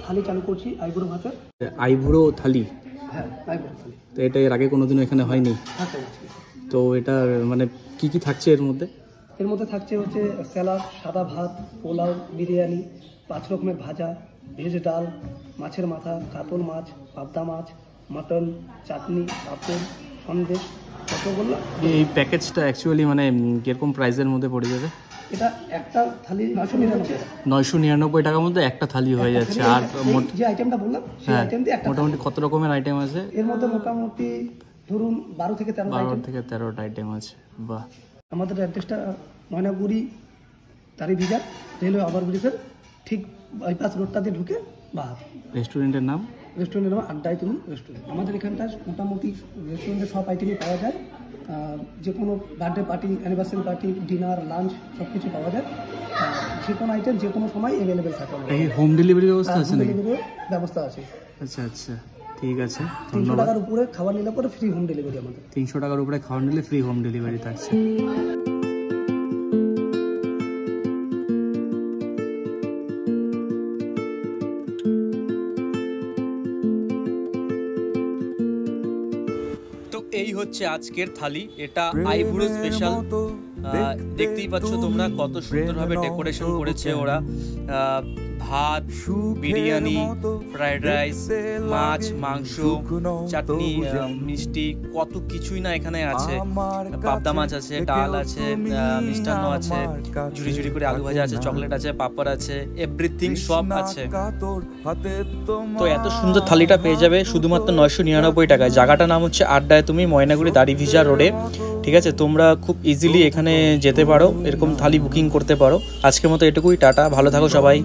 থালি চালু করছি আইবুড়ো ভাতের। আইবুড়ো থালি? হ্যাঁ, আইবুড়ো থালি। তো এটা এর আগে কোনোদিনও এখানে হয়নি? হ্যাঁ। তো এটা মানে কি কি থাকছে এর মধ্যে? এর মধ্যে থাকছে হচ্ছে স্যালাড, সাদা ভাত, পোলাও, বিরিয়ানি, 5 রকমের ভাজা, ভেজ ডাল, মাছের মাথা, কাতল মাছ, পাবদা মাছ, মটন, চাটনি, পাঁপড়, সন্দেশ, রসগোল্লা। এই প্যাকেজটা অ্যাকচুয়ালি মানে কিরকম প্রাইসের মধ্যে পড়ে যাবে? এটা একটা থালি 999 টাকা। 999 টাকার মধ্যে একটা থালি হয়ে যাচ্ছে। আর যে আইটেমটা বললাম সেই আইটেম দিয়ে একটা মোটামুটি কত রকমের আইটেম আছে এর মধ্যে? মোটামুটি ধরুন 12 থেকে 13টা আইটেম আছে। বাহ। আমাদের অ্যাড্রেসটা ময়নাগুড়ি দাড়িভিজা, রেলওয়ে ওভারব্রিজের ঠিক বাইপাস রোডটা দিয়ে ঢুকে বাহাত। রেস্টুরেন্টের নাম? রেস্টুরেন্টের নাম আড্ডায় তুমি রেস্টুরেন্ট। আমাদের এখানটায় মোটামুটি রেস্টুরেন্টের সব আইটেমই পাওয়া যায়। যে কোনো birthday party, anniversary party, dinner, lunch সব কিছু পাওয়া যায়। যে কোনো আইটেম যে কোনো সময় অ্যাভেলেবেল থাকে। এই হোম ডেলিভারি ব্যবস্থা আছে? হোম ডেলিভারির ব্যবস্থা আছে। আচ্ছা আচ্ছা, ঠিক আছে। 300 টাকার উপরে খাবার নিলে পরে ফ্রি হোম ডেলিভারি আমাদের। 300 টাকার উপরে খাবার নিলে ফ্রি হোম ডেলিভারি থাকছে। তো এই হচ্ছে আজকের থালি। এটা আইবুড়ো স্পেশাল। দেখতেই পাচ্ছ তোমরা কত সুন্দরভাবে ডেকোরেশন করেছে ওরা। ভাত, বিরিয়ানি, ফ্রাইড রাইস, মাছ, মাংস, চাটনি, মিষ্টি, কত কিছুই না এখানে আছে। পাবদা মাছ আছে, ডাল আছে, মিষ্টান্ন আছে, ঝুড়ি ঝুড়ি করে আলু ভাজা আছে, চকলেট আছে, পাপড় আছে, এভরিথিং সব আছে। তো এত সুন্দর থালিটা পেয়ে যাবে শুধুমাত্র 999 টাকায়। জায়গাটার নাম হচ্ছে আড্ডায় তুমি, ময়নাগুড়ি দাড়িভিজা রোডে। ঠিক আছে, তোমরা খুব ইজিলি এখানে যেতে পারো, এরকম থালি বুকিং করতে পারো। আজকের মতো এটুকুই, টাটা, ভালো থাকো সবাই।